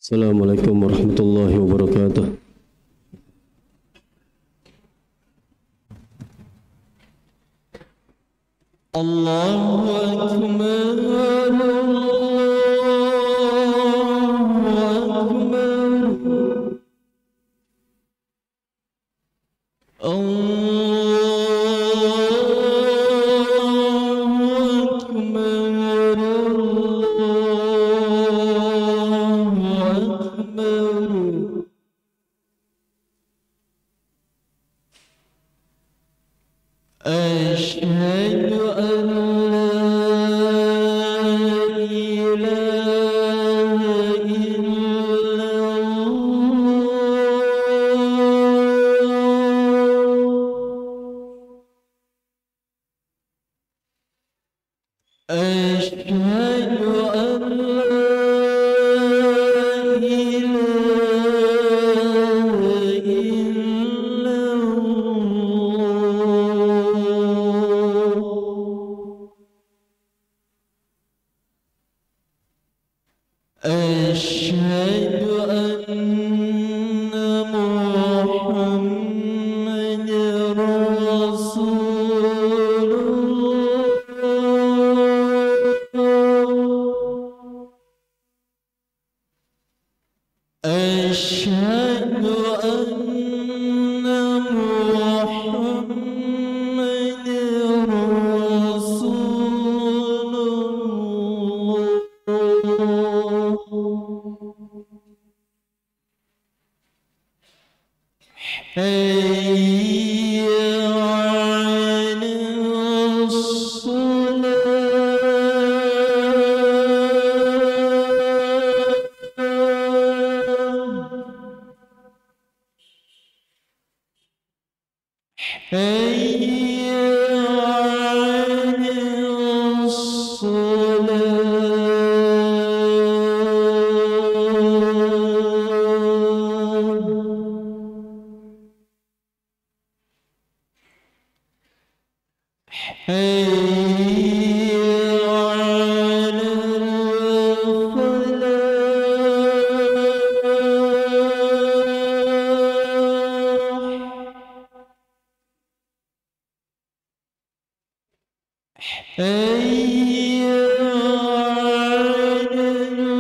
Assalamualaikum warahmatullahi wabarakatuh. Allahu Akbar, Allahu Akbar, أشهد أن لا إله إلا الله أشهد أن لا إله إلا الله أشهد أن محمدا رسول الله أشهد أن محمدا رسول الله حي على الصلاة حي على الصلاة حي على الفلاح حي على الفلاح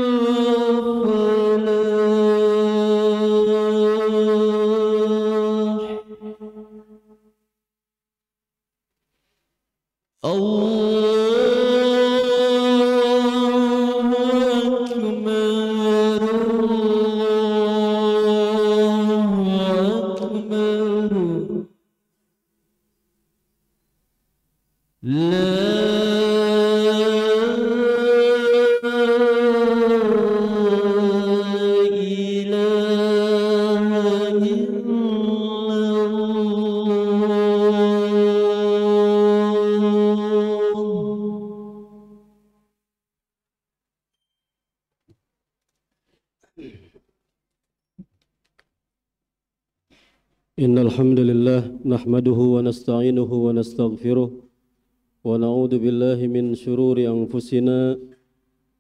الله أكبر الله أكبر لا إله إلا الله إن الحمد لله نحمده ونستعينه ونستغفره ونعوذ بالله من شرور أنفسنا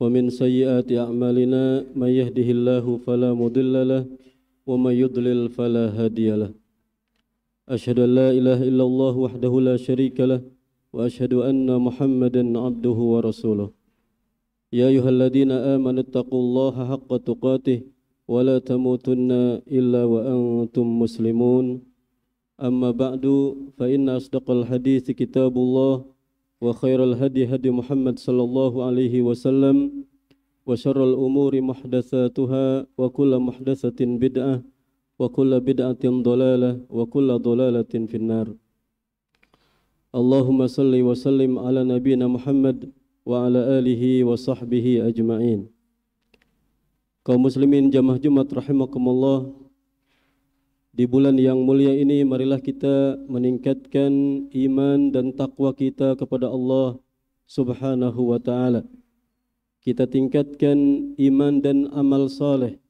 ومن سيئات أعمالنا من يهده الله فلا مضل له ومن يضلل فلا هادي له أشهد أن لا إله إلا الله وحده لا شريك له وأشهد أن محمدا عبده ورسوله يا أيها الذين آمنوا اتقوا الله حق تقاته ولا تموتن إلا وأنتم مسلمون أما بعد فإن أصدق الحديث كتاب الله وخير الهدي هدي محمد صلى الله عليه وسلم وشر الأمور محدثاتها وكل محدثة بدعة وكل بدعة ضلالة وكل ضلالة في النار اللهم صل وسلم على نبينا محمد وعلى آله وصحبه أجمعين. Kaum muslimin jamaah Jumat rahimakumullah, di bulan yang mulia ini marilah kita meningkatkan iman dan takwa kita kepada Allah Subhanahu wa taala. Kita tingkatkan iman dan amal saleh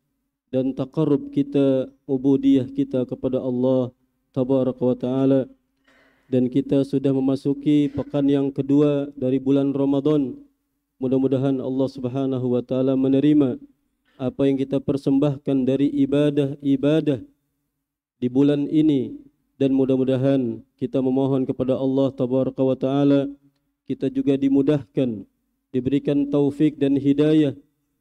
dan taqarrub kita, ubudiyah kita kepada Allah Tabaraka wa taala. Dan kita sudah memasuki pekan yang kedua dari bulan Ramadan. Mudah-mudahan Allah Subhanahu wa taala menerima apa yang kita persembahkan dari ibadah-ibadah di bulan ini, dan mudah-mudahan kita memohon kepada Allah Tabaraka wa Ta'ala kita juga dimudahkan, diberikan taufik dan hidayah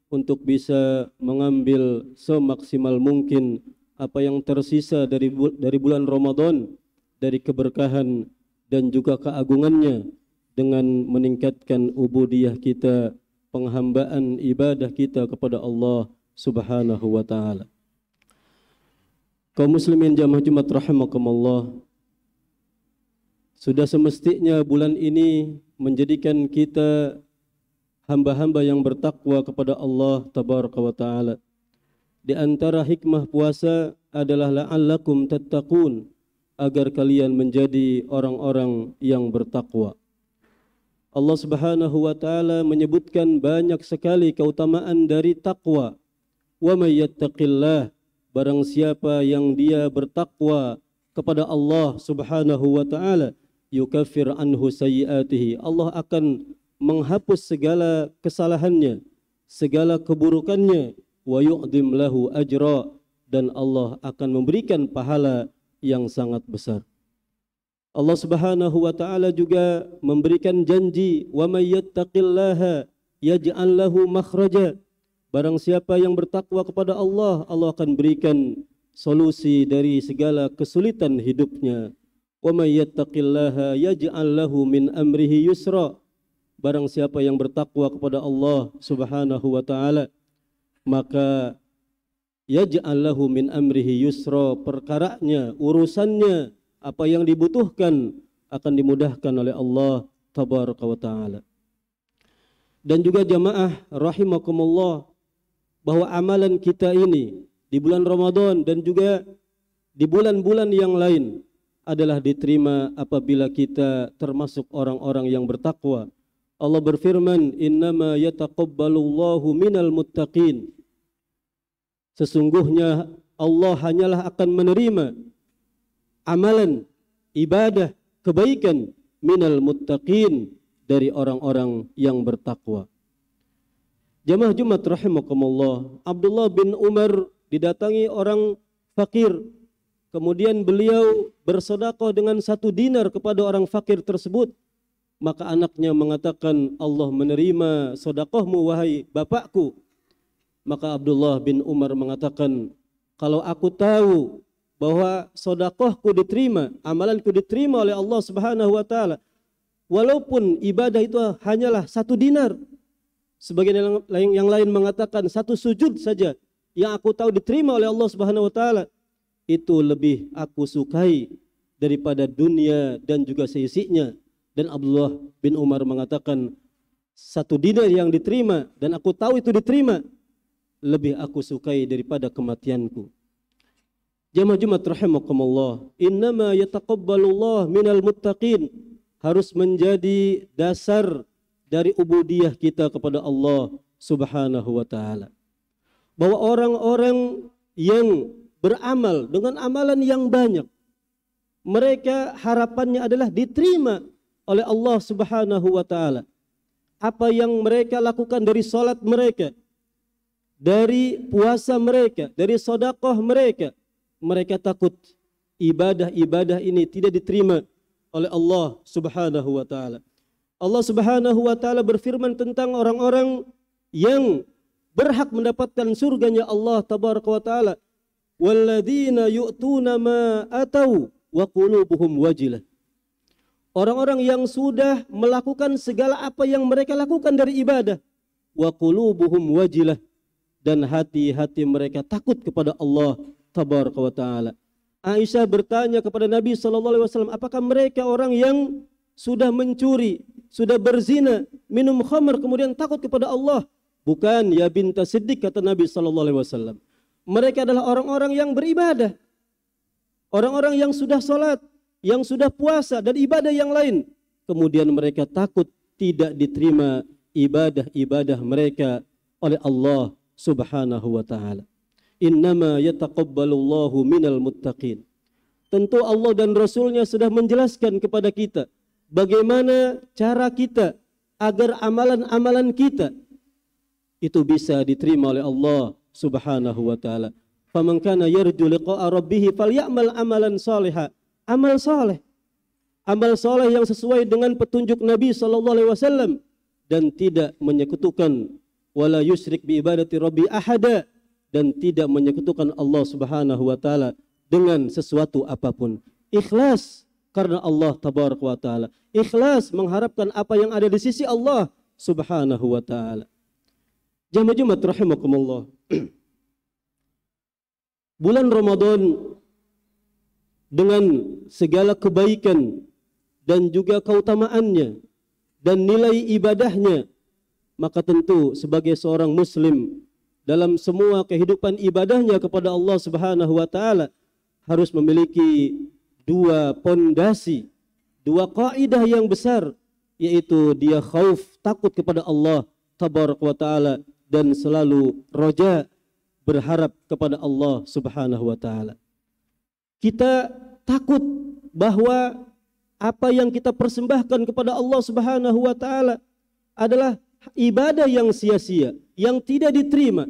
untuk bisa mengambil semaksimal mungkin apa yang tersisa dari bulan Ramadan, dari keberkahan dan juga keagungannya, dengan meningkatkan ubudiyah kita, penghambaan ibadah kita kepada Allah Subhanahu wa Ta'ala. Kaum muslimin jamaah Jumat rahimakumullah, sudah semestinya bulan ini menjadikan kita hamba-hamba yang bertakwa kepada Allah Tabaraka wa Ta'ala. Di antara hikmah puasa adalah la'allakum tattaqun, agar kalian menjadi orang-orang yang bertakwa. Allah Subhanahu wa Ta'ala menyebutkan banyak sekali keutamaan dari takwa. Wa may yattaqillah, barang siapa yang dia bertakwa kepada Allah Subhanahu wa Ta'ala, yukaffir anhu sayyiatihi, Allah akan menghapus segala kesalahannya, segala keburukannya, wa yu'dim lahu ajra, dan Allah akan memberikan pahala yang sangat besar. Allah Subhanahu wa Ta'ala juga memberikan janji, wa may yattaqillaha yaj'al lahu makhraja, barang siapa yang bertakwa kepada Allah, Allah akan berikan solusi dari segala kesulitan hidupnya. Wa may yattaqillaha yaj'al lahu min amrihi yusra, barang siapa yang bertakwa kepada Allah Subhanahu wa Ta'ala, maka yaj'al lahu min amrihi yusra, perkaranya, urusannya, apa yang dibutuhkan akan dimudahkan oleh Allah Tabaraka wa Ta'ala. Dan juga jamaah rahimakumullah, bahwa amalan kita ini di bulan Ramadan dan juga di bulan-bulan yang lain adalah diterima apabila kita termasuk orang-orang yang bertakwa. Allah berfirman, innama yataqabbalullahu minal muttaqin, sesungguhnya Allah hanyalah akan menerima amalan, ibadah, kebaikan minal muttaqin, dari orang-orang yang bertakwa. Jamaah Jumat rahimakumullah, Abdullah bin Umar didatangi orang fakir, kemudian beliau bersedekah dengan 1 dinar kepada orang fakir tersebut. Maka anaknya mengatakan, Allah menerima sedekahmu wahai bapakku. Maka Abdullah bin Umar mengatakan, kalau aku tahu bahwa sedekahku diterima, amalanku diterima oleh Allah Subhanahu wa Ta'ala, walaupun ibadah itu hanyalah 1 dinar, sebagian yang lain mengatakan 1 sujud saja yang aku tahu diterima oleh Allah Subhanahu wa Ta'ala, itu lebih aku sukai daripada dunia dan juga seisinya. Dan Abdullah bin Umar mengatakan, 1 dinar yang diterima dan aku tahu itu diterima, lebih aku sukai daripada kematianku. Jamaah Jumat rahimakumullah, innama yataqabbalullah minal muttaqin harus menjadi dasar dari ubudiyah kita kepada Allah Subhanahu wa Ta'ala. Bahwa orang-orang yang beramal dengan amalan yang banyak, mereka harapannya adalah diterima oleh Allah Subhanahu wa Ta'ala. Apa yang mereka lakukan dari salat mereka, dari puasa mereka, dari sedekah mereka, mereka takut ibadah-ibadah ini tidak diterima oleh Allah Subhanahu wa Ta'ala. Allah Subhanahu wa Ta'ala berfirman tentang orang-orang yang berhak mendapatkan surganya Allah Tabaraka wa Ta'ala, walladzina yu'tuna ma atau wa qulubuhum wajilah. Orang-orang yang sudah melakukan segala apa yang mereka lakukan dari ibadah, wa qulubuhum wajilah, dan hati-hati mereka takut kepada Allah Tabaraka wa Ta'ala. Aisyah bertanya kepada Nabi SAW, apakah mereka orang yang sudah mencuri, sudah berzina, minum khamr, kemudian takut kepada Allah? Bukan ya binta Siddiq, kata Nabi SAW. Mereka adalah orang-orang yang beribadah, orang-orang yang sudah salat, yang sudah puasa dan ibadah yang lain. Kemudian mereka takut tidak diterima ibadah-ibadah mereka oleh Allah Subhanahu wa Ta'ala. Innama yataqabbalullahu minal muttaqin. Tentu Allah dan Rasulnya sudah menjelaskan kepada kita bagaimana cara kita agar amalan-amalan kita itu bisa diterima oleh Allah Subhanahu wa taala. Faman kana yarju liqa'a rabbih falyamal amalan shalihan. Amal saleh. Amal saleh yang sesuai dengan petunjuk Nabi sallallahu alaihi wasallam dan tidak menyekutukan wala yusyrik bi ibadati rabbi ahada, dan tidak menyekutukan Allah Subhanahu wa taala dengan sesuatu apapun. Ikhlas karena Allah tabaraka wa taala. Ikhlas mengharapkan apa yang ada di sisi Allah Subhanahu wa taala. Jamaah Jumat rahimakumullah. Bulan Ramadan dengan segala kebaikan dan juga keutamaannya dan nilai ibadahnya, maka tentu sebagai seorang muslim dalam semua kehidupan ibadahnya kepada Allah Subhanahu wa taala harus memiliki dua pondasi, dua kaidah yang besar, yaitu dia khauf, takut kepada Allah tabaraka wa taala, dan selalu roja, berharap kepada Allah Subhanahu wa taala. Kita takut bahwa apa yang kita persembahkan kepada Allah Subhanahu wa taala adalah ibadah yang sia-sia, yang tidak diterima.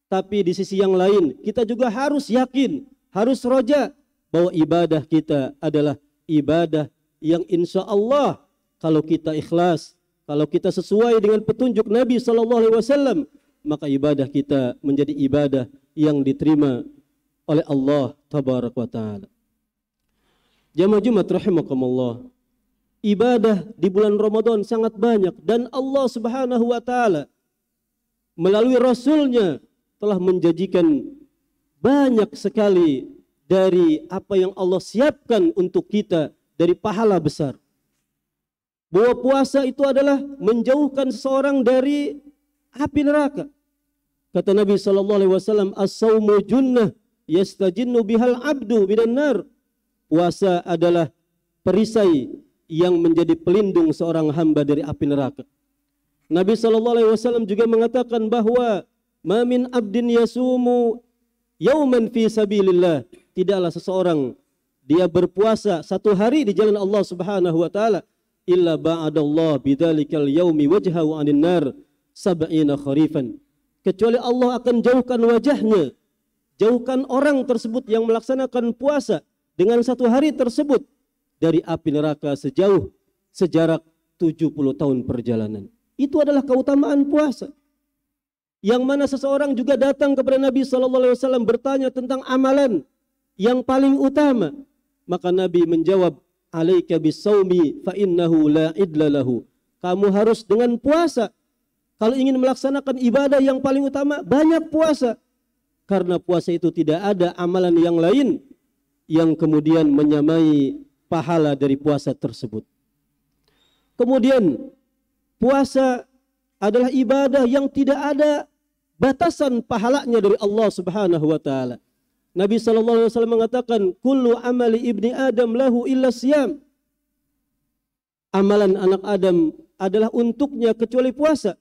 Tapi di sisi yang lain kita juga harus yakin, harus roja bahwa ibadah kita adalah ibadah yang insya Allah kalau kita ikhlas, kalau kita sesuai dengan petunjuk Nabi SAW, maka ibadah kita menjadi ibadah yang diterima oleh Allah Tabaraka wa Ta'ala. Jamaah Jumat rahimakumullah, ibadah di bulan Ramadan sangat banyak, dan Allah Subhanahu wa Ta'ala melalui Rasulnya telah menjanjikan banyak sekali dari apa yang Allah siapkan untuk kita dari pahala besar. Bahwa puasa itu adalah menjauhkan seseorang dari api neraka. Kata Nabi SAW, as-sawmu junnah yastajinnu bihal abdu minan nar. Puasa adalah perisai yang menjadi pelindung seorang hamba dari api neraka. Nabi SAW juga mengatakan bahwa ma min abdin yasumu yauman fi sabilillah. Tidaklah seseorang dia berpuasa satu hari di jalan Allah Subhanahu wa taala illa ba'adallah bidzalikal yaumi wajhahu 'anil nar sab'ina kharifan. Kecuali Allah akan jauhkan wajahnya, jauhkan orang tersebut yang melaksanakan puasa dengan satu hari tersebut dari api neraka sejauh sejarak 70 tahun perjalanan. Itu adalah keutamaan puasa. Yang mana seseorang juga datang kepada Nabi SAW bertanya tentang amalan yang paling utama. Maka Nabi menjawab, alaika bisawmi fa innahu la idla lahu. Kamu harus dengan puasa. Kalau ingin melaksanakan ibadah yang paling utama, banyak puasa. Karena puasa itu tidak ada amalan yang lain yang kemudian menyamai pahala dari puasa tersebut. Kemudian puasa adalah ibadah yang tidak ada batasan pahalanya dari Allah Subhanahu wa taala. Nabi SAW mengatakan, kullu amali ibni Adam lahu illa siyam. Amalan anak Adam adalah untuknya kecuali puasa.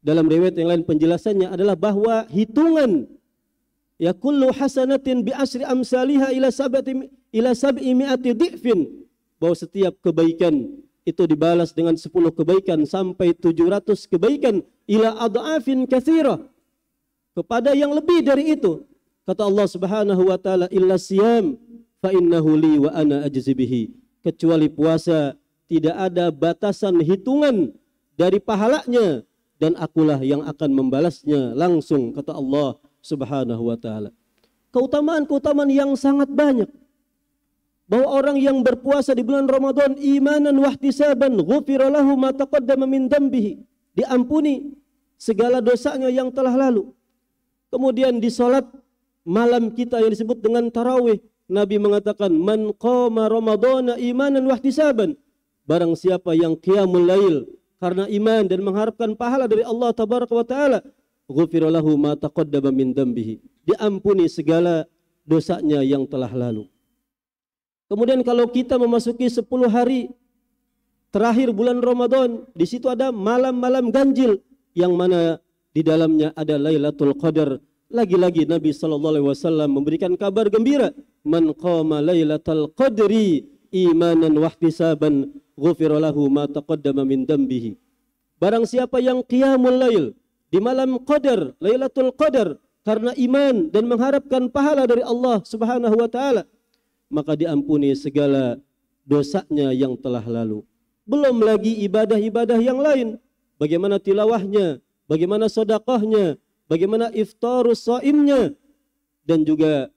Dalam riwayat yang lain penjelasannya adalah bahwa hitungan ya kullu hasanatin bi asri amsalihha ila sab'i mi'ati dhifin, bahwa setiap kebaikan itu dibalas dengan 10 kebaikan sampai 700 kebaikan ila adhafin katsirah, kepada yang lebih dari itu. Kata Allah Subhanahu wa taala, illa siyam fa innahu li wa ana ajzi bihi. Kecuali puasa tidak ada batasan hitungan dari pahalanya, dan akulah yang akan membalasnya langsung, kata Allah Subhanahu wa taala. Keutamaan-keutamaan yang sangat banyak. Bahwa orang yang berpuasa di bulan Ramadan imanan wahtisaban ghufira lahu ma taqaddama min dambihi, diampuni segala dosanya yang telah lalu. Kemudian di salat malam kita yang disebut dengan tarawih, Nabi mengatakan man qama ramadhana imanan wahtisaban, barang siapa yang qiyamul lail karena iman dan mengharapkan pahala dari Allah tabaraka wa taala, ghufira lahu ma taqaddama min dambihi, diampuni segala dosanya yang telah lalu. Kemudian kalau kita memasuki 10 hari terakhir bulan Ramadan, di situ ada malam-malam ganjil yang mana di dalamnya ada Lailatul Qadar. Lagi-lagi Nabi SAW memberikan kabar gembira, man qama Lailatul Qadri imanan wahtisaban ghufira lahu ma taqaddama min dambihi. Barang siapa yang qiyamul lail di malam Qadar, Lailatul Qadar, karena iman dan mengharapkan pahala dari Allah Subhanahu wa taala, maka diampuni segala dosanya yang telah lalu. Belum lagi ibadah-ibadah yang lain, bagaimana tilawahnya, bagaimana sedekahnya, bagaimana iftarus shaimnya, dan juga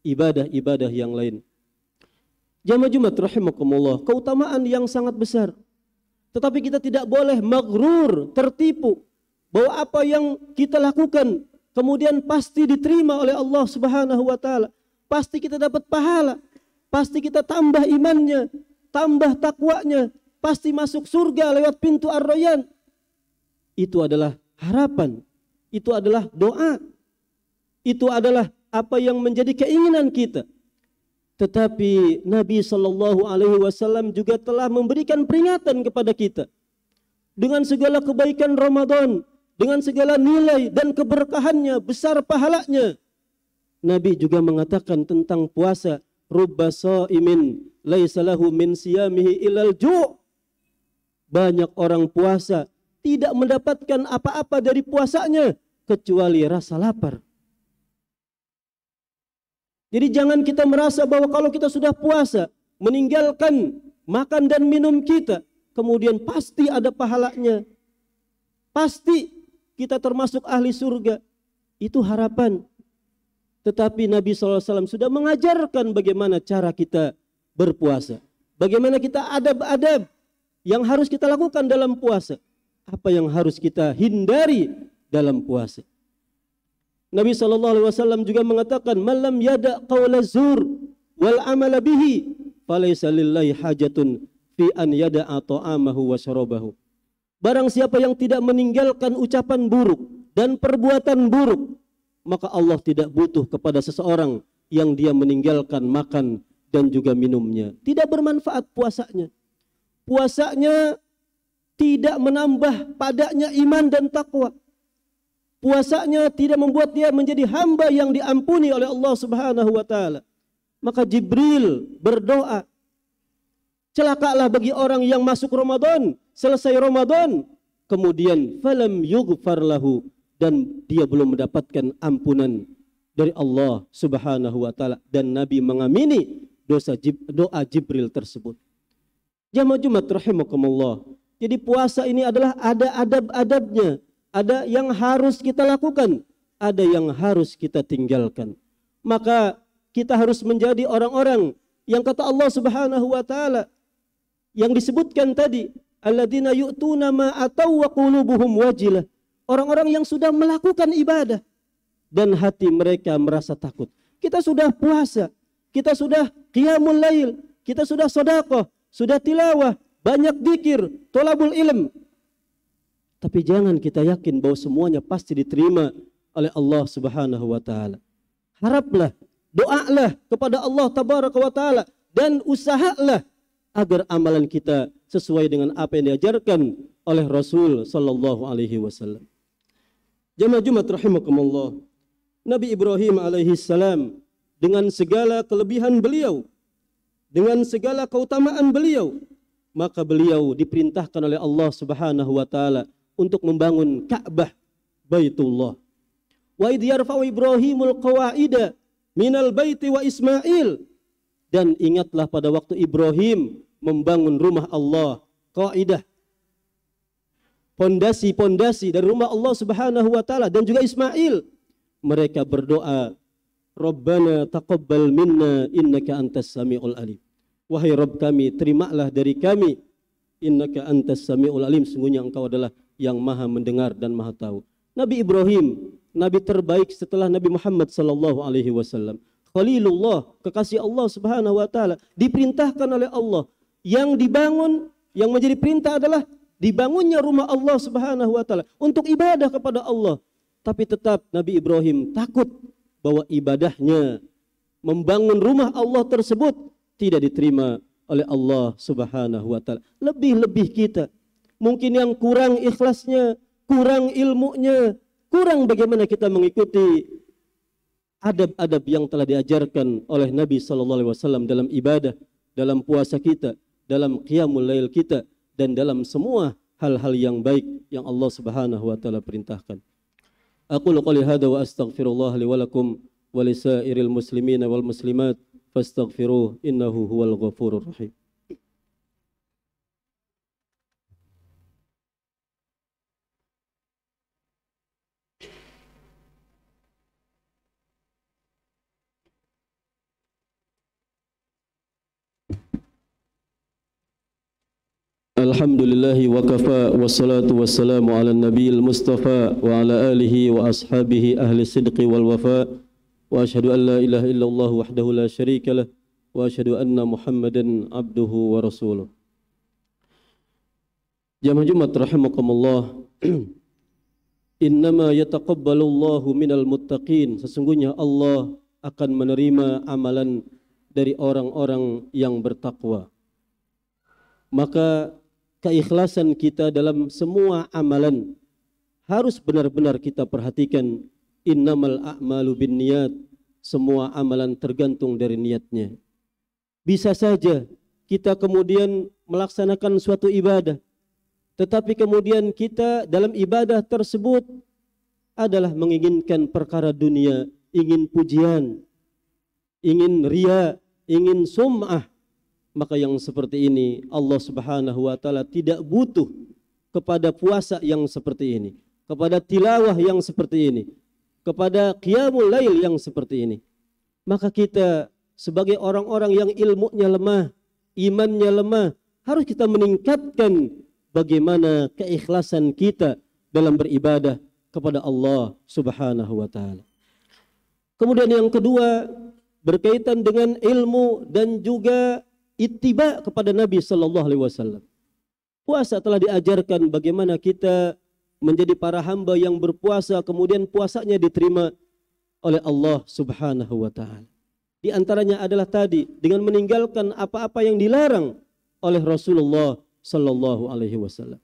ibadah-ibadah yang lain. Jamaah Jumat rahimakumullah, keutamaan yang sangat besar. Tetapi kita tidak boleh maghrur, tertipu bahwa apa yang kita lakukan kemudian pasti diterima oleh Allah Subhanahu wa taala. Pasti kita dapat pahala, pasti kita tambah imannya, tambah takwanya, pasti masuk surga lewat pintu Ar-Rayyan. Itu adalah harapan, itu adalah doa, itu adalah apa yang menjadi keinginan kita. Tetapi Nabi Shallallahu Alaihi Wasallam juga telah memberikan peringatan kepada kita dengan segala kebaikan Ramadan, dengan segala nilai dan keberkahannya, besar pahalanya. Nabi juga mengatakan tentang puasa, rubba shaimin laisa lahu min siyamihi ilal ju'. Banyak orang puasa tidak mendapatkan apa-apa dari puasanya kecuali rasa lapar. Jadi jangan kita merasa bahwa kalau kita sudah puasa, meninggalkan makan dan minum kita, kemudian pasti ada pahalanya. Pasti kita termasuk ahli surga. Itu harapan. Tetapi Nabi SAW sudah mengajarkan bagaimana cara kita berpuasa. Bagaimana kita adab-adab yang harus kita lakukan dalam puasa. Apa yang harus kita hindari dalam puasa. Nabi SAW juga mengatakan, "Malam yada qawla zur wal amala bihi, falaysa lillahi hajatun fi an yada'a ta'amahu wa syarabahu." Barang siapa yang tidak meninggalkan ucapan buruk dan perbuatan buruk, maka Allah tidak butuh kepada seseorang yang dia meninggalkan makan dan juga minumnya. Tidak bermanfaat puasanya. Puasanya tidak menambah padanya iman dan takwa. Puasanya tidak membuat dia menjadi hamba yang diampuni oleh Allah Subhanahu wa taala. Maka Jibril berdoa, celakalah bagi orang yang masuk Ramadan, selesai Ramadan, kemudian falam yughfar lahu, dan dia belum mendapatkan ampunan dari Allah Subhanahu wa taala, dan Nabi mengamini doa Jibril tersebut. Jamaah Jumat rahimakumullah. Jadi puasa ini adalah ada adab-adabnya. Ada yang harus kita lakukan, ada yang harus kita tinggalkan. Maka kita harus menjadi orang-orang yang kata Allah Subhanahu wa taala yang disebutkan tadi, alladzina yu'tuna ma atau wa qulubuhum wajilah. Orang-orang yang sudah melakukan ibadah dan hati mereka merasa takut. Kita sudah puasa, kita sudah qiyamul lail, kita sudah sedekah, sudah tilawah, banyak zikir, thalabul ilm. Tapi jangan kita yakin bahwa semuanya pasti diterima oleh Allah Subhanahu wa taala. Haraplah, doalah kepada Allah Tabaraka wa taala dan usahalah agar amalan kita sesuai dengan apa yang diajarkan oleh Rasul sallallahu alaihi wasallam. Jamaah Jumat rahimakumullah. Nabi Ibrahim alaihi salam dengan segala kelebihan beliau, dengan segala keutamaan beliau, maka beliau diperintahkan oleh Allah Subhanahu wa taala untuk membangun Ka'bah Baitullah. Wa idh yarfa'u Ibrahimul qawaida minal baiti wa Ismail. Dan ingatlah pada waktu Ibrahim membangun rumah Allah, qaidah, pondasi-pondasi dari rumah Allah Subhanahu wa taala, dan juga Ismail. Mereka berdoa, Rabbana taqabbal minna innaka antas samiul alim. Wahai Rabb kami, terimalah dari kami, innaka antas samiul alim, sungguhnya engkau adalah yang maha mendengar dan maha tahu. Nabi Ibrahim, nabi terbaik setelah Nabi Muhammad sallallahu alaihi wasallam. Khalilullah, kekasih Allah Subhanahu wa taala, diperintahkan oleh Allah. Yang dibangun, yang menjadi perintah adalah dibangunnya rumah Allah Subhanahu wa taala untuk ibadah kepada Allah. Tapi tetap Nabi Ibrahim takut bahwa ibadahnya membangun rumah Allah tersebut tidak diterima oleh Allah Subhanahu wa taala. Lebih-lebih kita, mungkin yang kurang ikhlasnya, kurang ilmunya, kurang bagaimana kita mengikuti adab-adab yang telah diajarkan oleh Nabi sallallahu alaihi wasallam dalam ibadah, dalam puasa kita, dalam qiyamul lail kita, dan dalam semua hal-hal yang baik yang Allah Subhanahu wa taala perintahkan. Aqulu qouli hadza wa astaghfirullah li wa lakum wa lisairil muslimina wal muslimat fastaghfiruh innahu huwal ghafurur rahim. Alhamdulillahi wa kafa wassalatu wassalamu ala nabiyil mustafa wa ala alihi wa ashabihi ahli sidqi wal wafa wa ashhadu an la ilaha illallah wahdahu la syarika lah wa ashhadu anna muhammadan abduhu wa rasuluh. Jamaah Jumat rahimakumullah, innama yataqabbalullahu minal muttaqin, sesungguhnya Allah akan menerima amalan dari orang-orang yang bertakwa. Maka keikhlasan kita dalam semua amalan harus benar-benar kita perhatikan. Innamal a'malu binniyat, semua amalan tergantung dari niatnya. Bisa saja kita kemudian melaksanakan suatu ibadah, tetapi kemudian kita dalam ibadah tersebut adalah menginginkan perkara dunia, ingin pujian, ingin riya, ingin sum'ah. Maka yang seperti ini Allah Subhanahu wa taala tidak butuh kepada puasa yang seperti ini, kepada tilawah yang seperti ini, kepada qiyamul lail yang seperti ini. Maka kita sebagai orang-orang yang ilmunya lemah, imannya lemah, harus kita meningkatkan bagaimana keikhlasan kita dalam beribadah kepada Allah Subhanahu wa taala. Kemudian yang kedua berkaitan dengan ilmu dan juga ittiba kepada Nabi sallallahu alaihi wasallam. Puasa telah diajarkan bagaimana kita menjadi para hamba yang berpuasa, kemudian puasanya diterima oleh Allah Subhanahu wa taala. Di antaranya adalah tadi dengan meninggalkan apa-apa yang dilarang oleh Rasulullah sallallahu alaihi wasallam.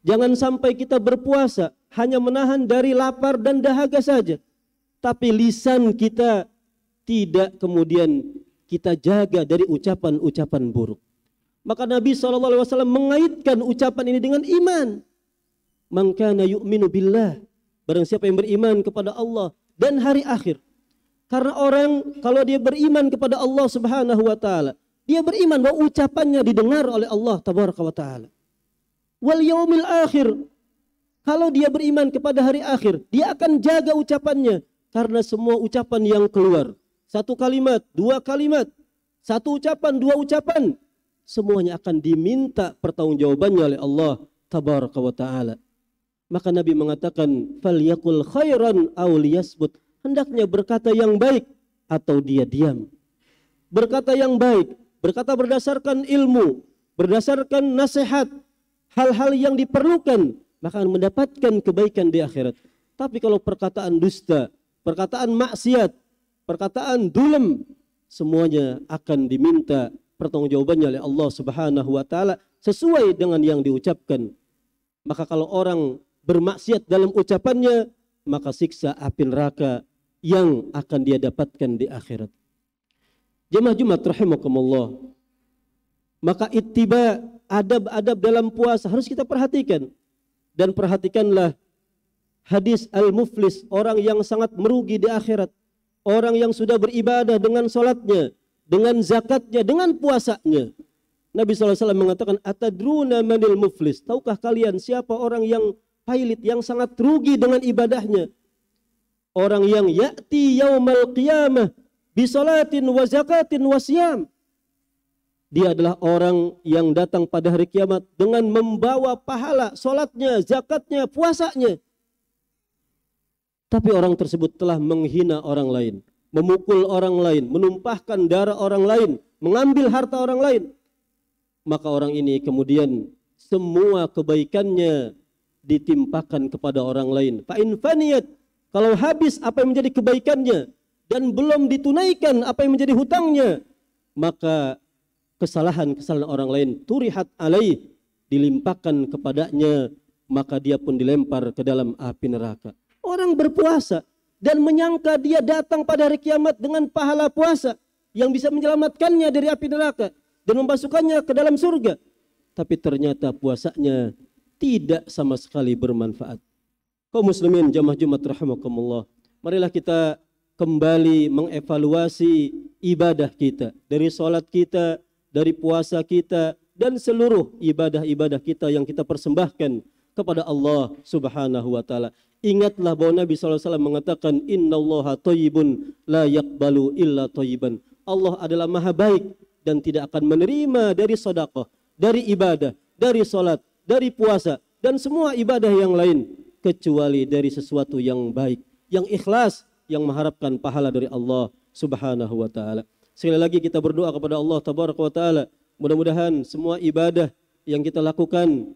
Jangan sampai kita berpuasa hanya menahan dari lapar dan dahaga saja, tapi lisan kita tidak kemudian kita jaga dari ucapan-ucapan buruk. Maka Nabi SAW mengaitkan ucapan ini dengan iman. Man kana yu'minu billah, barang siapa yang beriman kepada Allah dan hari akhir. Karena orang kalau dia beriman kepada Allah Subhanahu wa taala, dia beriman bahwa ucapannya didengar oleh Allah tabaraka wa taala. Wal yaumil akhir, kalau dia beriman kepada hari akhir, dia akan jaga ucapannya karena semua ucapan yang keluar, satu kalimat, dua kalimat, satu ucapan, dua ucapan, semuanya akan diminta pertanggungjawabannya oleh Allah tabaraka wa taala. Maka Nabi mengatakan, falyakul khairan aw liyasbut, hendaknya berkata yang baik atau dia diam. Berkata yang baik, berkata berdasarkan ilmu, berdasarkan nasihat, hal-hal yang diperlukan, maka akan mendapatkan kebaikan di akhirat. Tapi kalau perkataan dusta, perkataan maksiat, perkataan dulem, semuanya akan diminta pertanggungjawabannya oleh Allah Subhanahu wa taala sesuai dengan yang diucapkan. Maka kalau orang bermaksiat dalam ucapannya, maka siksa api neraka yang akan dia dapatkan di akhirat. Jemaah Jumat rahimakumullah. Maka ittiba, adab-adab dalam puasa harus kita perhatikan. Dan perhatikanlah hadis al-muflis, orang yang sangat merugi di akhirat. Orang yang sudah beribadah dengan salatnya, dengan zakatnya, dengan puasanya. Nabi SAW mengatakan, atadruna manil muflis, tahukah kalian siapa orang yang pailit, yang sangat rugi dengan ibadahnya? Orang yang ya'ti yaumal qiyamah bisolatin wa zakatin wa siyam. Dia adalah orang yang datang pada hari kiamat dengan membawa pahala salatnya, zakatnya, puasanya. Tapi orang tersebut telah menghina orang lain, memukul orang lain, menumpahkan darah orang lain, mengambil harta orang lain. Maka orang ini kemudian semua kebaikannya ditimpakan kepada orang lain. Fa in faniyat, kalau habis apa yang menjadi kebaikannya dan belum ditunaikan apa yang menjadi hutangnya, maka kesalahan-kesalahan orang lain turihat alaih, dilimpahkan kepadanya, maka dia pun dilempar ke dalam api neraka. Orang berpuasa dan menyangka dia datang pada hari kiamat dengan pahala puasa yang bisa menyelamatkannya dari api neraka dan memasukkannya ke dalam surga. Tapi ternyata puasanya tidak sama sekali bermanfaat. Kaum muslimin jamaah Jumat rahimakumullah, marilah kita kembali mengevaluasi ibadah kita, dari salat kita, dari puasa kita, dan seluruh ibadah-ibadah kita yang kita persembahkan kepada Allah Subhanahu wa taala. Ingatlah bahwa Nabi SAW mengatakan, innallaha thayyibun la yaqbalu illa thayyiban. Allah adalah maha baik dan tidak akan menerima dari sedekah, dari ibadah, dari salat, dari puasa, dan semua ibadah yang lain kecuali dari sesuatu yang baik, yang ikhlas, yang mengharapkan pahala dari Allah Subhanahu wa taala. Sekali lagi kita berdoa kepada Allah Tabaraka wa taala, mudah-mudahan semua ibadah yang kita lakukan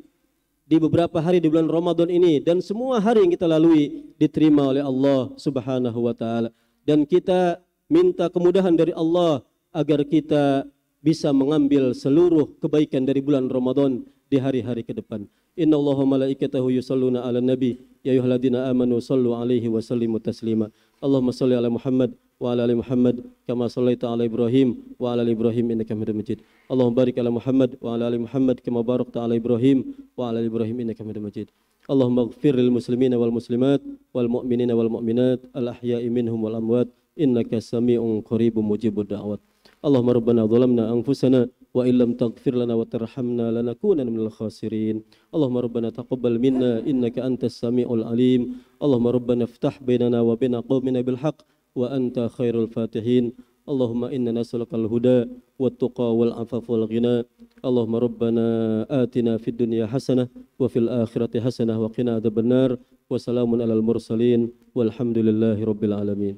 di beberapa hari di bulan Ramadan ini dan semua hari yang kita lalui diterima oleh Allah Subhanahu wa taala, dan kita minta kemudahan dari Allah agar kita bisa mengambil seluruh kebaikan dari bulan Ramadan di hari-hari ke depan. Innallaha malaikatahu yusalluna 'alan nabi ya ayyuhalladzina amanu sallu 'alaihi wa sallimu taslima. Allahumma shalli 'ala Muhammad wa 'ala ali Muhammad kama shallaita 'ala Ibrahim wa 'ala ali Ibrahim innaka Hamidum Majid. Allahumma barik 'ala Muhammad wa 'ala ali Muhammad kama barakta 'ala Ibrahim wa 'ala ali Ibrahim innaka Hamidum Majid. Allahumma ighfir lil muslimina wal muslimat wal mu'minina wal mu'minat al ahya'i minhum wal amwat innaka sami'un qaribun mujibud da'wat. Allahumma rabbana zalamna anfusana wa illam taghfir lana wa tarhamna lanakunanna minal khasirin. Allahumma rabbana taqabbal minna innaka antas samiul alim. Allahumma rabbana iftah bainana wa baina qaumina bil haqq wa anta khairul fatihin. Allahumma inna nas'alukal huda wat tuqa wal afaf wal ghina. Allahumma rabbana atina fid dunya hasanah wa fil akhirati hasanah wa qina adzabannar. Wa salamun alal mursalin walhamdulillahi rabbil alamin.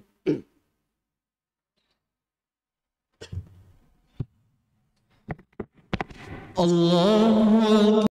Allah